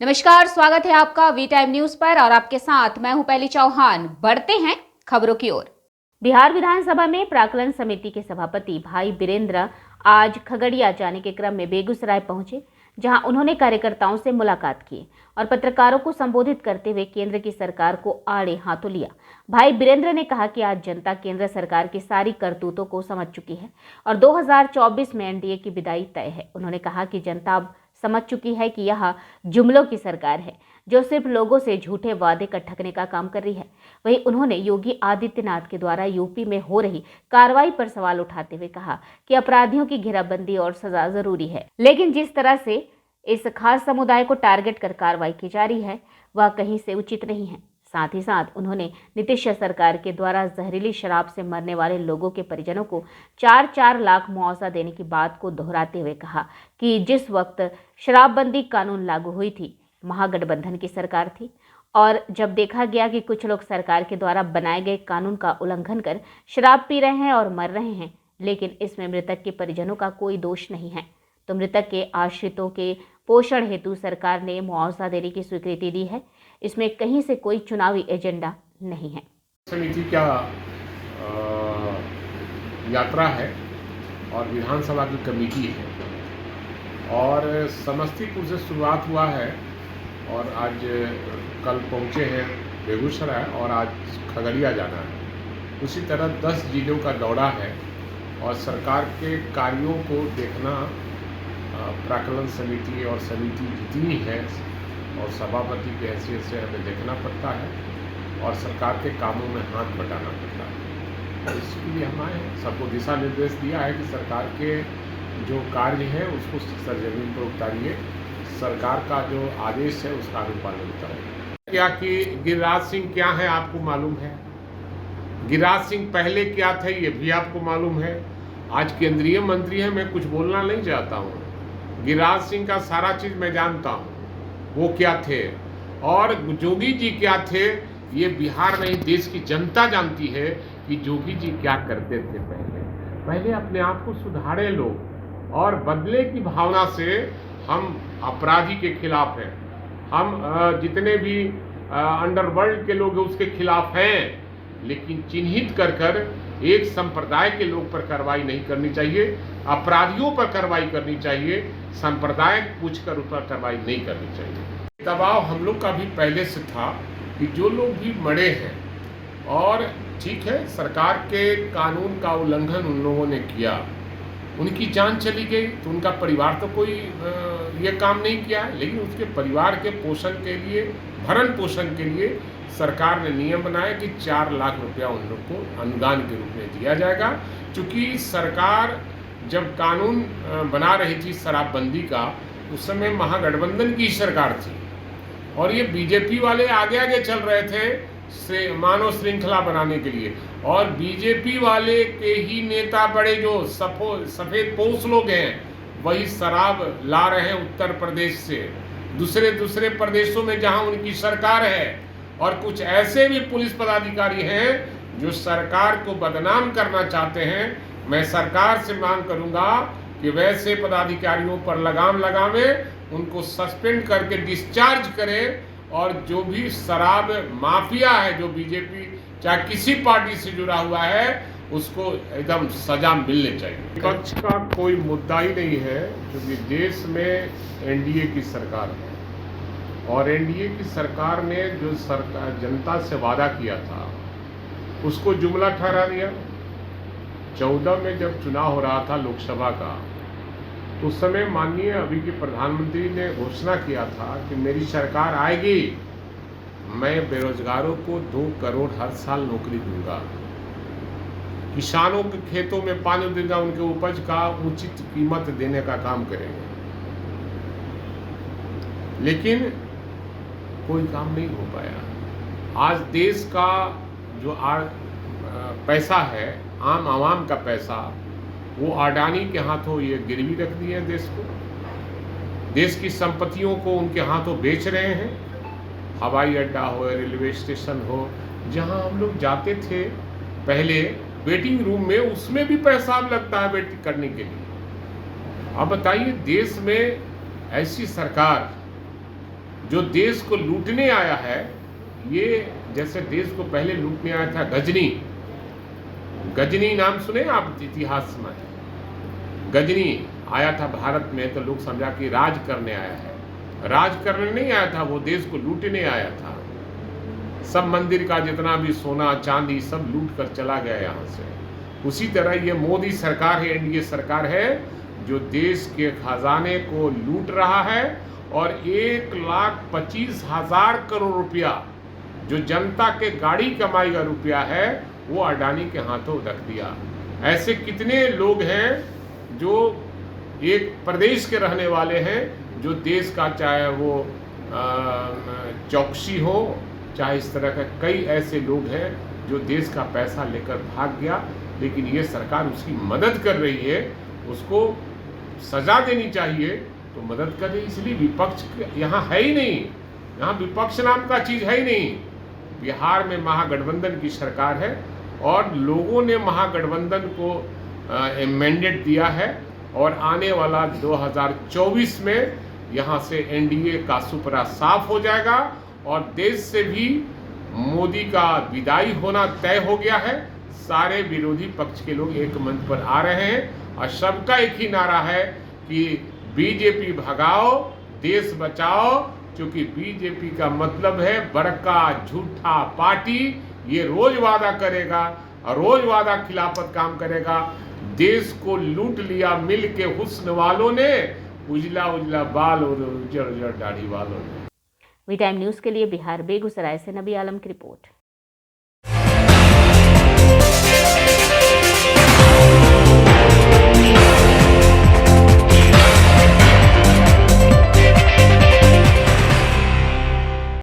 नमस्कार, स्वागत है आपका वी टाइम न्यूज पर और आपके साथ मैं हूं पहली चौहान। बढ़ते हैं खबरों की ओर। बिहार विधानसभा में प्राक्कलन समिति के सभापति भाई बीरेंद्र आज खगड़िया जाने के क्रम में बेगूसराय पहुंचे, जहां उन्होंने कार्यकर्ताओं से मुलाकात की और पत्रकारों को संबोधित करते हुए केंद्र की सरकार को आड़े हाथों लिया। भाई बीरेंद्र ने कहा कि आज जनता केंद्र सरकार की सारी करतूतों को समझ चुकी है और 2024 में एनडीए की विदाई तय है। उन्होंने कहा कि जनता अब समझ चुकी है कि यह जुमलों की सरकार है जो सिर्फ लोगों से झूठे वादे ठगने का काम कर रही है। वहीं उन्होंने योगी आदित्यनाथ के द्वारा यूपी में हो रही कार्रवाई पर सवाल उठाते हुए कहा कि अपराधियों की घेराबंदी और सजा जरूरी है, लेकिन जिस तरह से इस खास समुदाय को टारगेट कर कार्रवाई की जा रही है वह कहीं से उचित नहीं है। साथ ही साथ उन्होंने नीतीश सरकार के द्वारा जहरीली शराब से मरने वाले लोगों के परिजनों को 4-4 लाख मुआवजा देने की बात को दोहराते हुए कहा कि जिस वक्त शराबबंदी कानून लागू हुई थी, महागठबंधन की सरकार थी और जब देखा गया कि कुछ लोग सरकार के द्वारा बनाए गए कानून का उल्लंघन कर शराब पी रहे हैं और मर रहे हैं, लेकिन इसमें मृतक के परिजनों का कोई दोष नहीं है, तो मृतक के आश्रितों के पोषण हेतु सरकार ने मुआवजा देने की स्वीकृति दी है। इसमें कहीं से कोई चुनावी एजेंडा नहीं है। समिति का यात्रा है और विधानसभा की कमेटी है और समस्तीपुर से शुरुआत हुआ है और आज कल पहुंचे हैं बेगूसराय और आज खगड़िया जाना है। उसी तरह 10 जिलों का दौरा है और सरकार के कार्यों को देखना प्राक्कलन समिति और समिति जितनी है और सभापति की हैसियत से हमें देखना पड़ता है और सरकार के कामों में हाथ बटाना पड़ता है। तो इसके लिए हम आए हैं, सबको दिशा निर्देश दिया है कि सरकार के जो कार्य है उसको सरजमीन पर उतारिए, सरकार का जो आदेश है उसका अनुपालन करें। क्या कि गिरिराज सिंह क्या है आपको मालूम है, गिरिराज सिंह पहले क्या थे ये भी आपको मालूम है। आज केंद्रीय मंत्री है, मैं कुछ बोलना नहीं चाहता हूँ। गिरिराज सिंह का सारा चीज़ मैं जानता हूँ, वो क्या थे और जोगी जी क्या थे ये बिहार नहीं देश की जनता जानती है कि जोगी जी क्या करते थे। पहले अपने आप को सुधारे लोग और बदले की भावना से हम अपराधी के खिलाफ हैं, हम जितने भी अंडरवर्ल्ड के लोग उसके खिलाफ हैं, लेकिन चिन्हित कर एक संप्रदाय के लोग पर कार्रवाई नहीं करनी चाहिए, अपराधियों पर कार्रवाई करनी चाहिए, संप्रदाय पूछकर उस पर कार्रवाई नहीं करनी चाहिए। दबाव हम लोग का भी पहले से था कि जो लोग भी मरे हैं और ठीक है सरकार के कानून का उल्लंघन उन लोगों ने किया, उनकी जान चली गई तो उनका परिवार तो कोई ये काम नहीं किया है, लेकिन उसके परिवार के पोषण के लिए, भरण पोषण के लिए सरकार ने नियम बनाया कि 4 लाख रुपया उन लोग को अनुदान के रूप में दिया जाएगा। क्योंकि सरकार जब कानून बना रही थी शराबबंदी का, उस समय महागठबंधन की सरकार थी और ये बीजेपी वाले आगे आगे चल रहे थे मानव श्रृंखला बनाने के लिए, और बीजेपी वाले के ही नेता बड़े जो सफेद पोश लोग हैं वही शराब ला रहे हैं उत्तर प्रदेश से, दूसरे प्रदेशों में जहां उनकी सरकार है, और कुछ ऐसे भी पुलिस पदाधिकारी हैं जो सरकार को बदनाम करना चाहते हैं। मैं सरकार से मांग करूंगा कि वैसे पदाधिकारियों पर लगाम लगावे, उनको सस्पेंड करके डिस्चार्ज करें और जो भी शराब माफिया है जो बीजेपी चाहे किसी पार्टी से जुड़ा हुआ है उसको एकदम सजा मिलनी चाहिए। विपक्ष का कोई मुद्दा ही नहीं है क्योंकि देश में एनडीए की सरकार है और एनडीए की सरकार ने जो सरकार जनता से वादा किया था उसको जुमला ठहरा दिया। 14 में जब चुनाव हो रहा था लोकसभा का, तो उस समय माननीय अभी के प्रधानमंत्री ने घोषणा किया था कि मेरी सरकार आएगी, मैं बेरोजगारों को 2 करोड़ हर साल नौकरी दूंगा, किसानों के खेतों में पानी दूंगा, उनके उपज का उचित कीमत देने का काम करेंगे, लेकिन कोई काम नहीं हो पाया। आज देश का जो पैसा है, आम आवाम का पैसा, वो अडानी के हाथों ये गिरवी रख दिए देश को, देश की संपत्तियों को उनके हाथों बेच रहे हैं। हवाई अड्डा हो, रेलवे स्टेशन हो, जहां हम लोग जाते थे पहले वेटिंग रूम में, उसमें भी पैसा लगता है वेटिंग करने के लिए। अब बताइए देश में ऐसी सरकार जो देश को लूटने आया है, ये जैसे देश को पहले लूटने आया था गजनी। गजनी नाम सुने आप इतिहास में? गजनी आया था भारत में तो लोग समझा कि राज करने आया है। राज करने नहीं आया था, वो देश को लूटने आया था। सब मंदिर का जितना भी सोना चांदी सब लूट कर चला गया यहाँ से। उसी तरह ये मोदी सरकार है, एनडीए सरकार है, जो देश के खजाने को लूट रहा है और 1,25,000 करोड़ रुपया जो जनता के गाड़ी कमाई का रुपया है वो अडानी के हाथों रख दिया। ऐसे कितने लोग हैं जो एक प्रदेश के रहने वाले हैं, जो देश का चाहे वो चौकसी हो, चाहे इस तरह का कई ऐसे लोग हैं जो देश का पैसा लेकर भाग गया, लेकिन ये सरकार उसकी मदद कर रही है। उसको सजा देनी चाहिए तो मदद कर रही, इसलिए विपक्ष यहाँ है ही नहीं। यहाँ विपक्ष नाम का चीज़ है ही नहीं। बिहार में महागठबंधन की सरकार है और लोगों ने महागठबंधन को मैंडेट दिया है और आने वाला 2024 में यहाँ से एनडीए का सुपरा साफ हो जाएगा और देश से भी मोदी का विदाई होना तय हो गया है। सारे विरोधी पक्ष के लोग एक मंच पर आ रहे हैं और सबका एक ही नारा है कि बीजेपी भगाओ, देश बचाओ, क्योंकि बीजेपी का मतलब है बड़का झूठा पार्टी। ये रोज वादा करेगा और रोज वादा खिलाफत काम करेगा। देश को लूट लिया मिल के हुस्न वालों ने, उजला उजला बाल और उजड़ उजड़ दाढ़ी वालों ने। वी टाइम न्यूज़ के लिए बिहार बेगूसराय से नबी आलम की रिपोर्ट।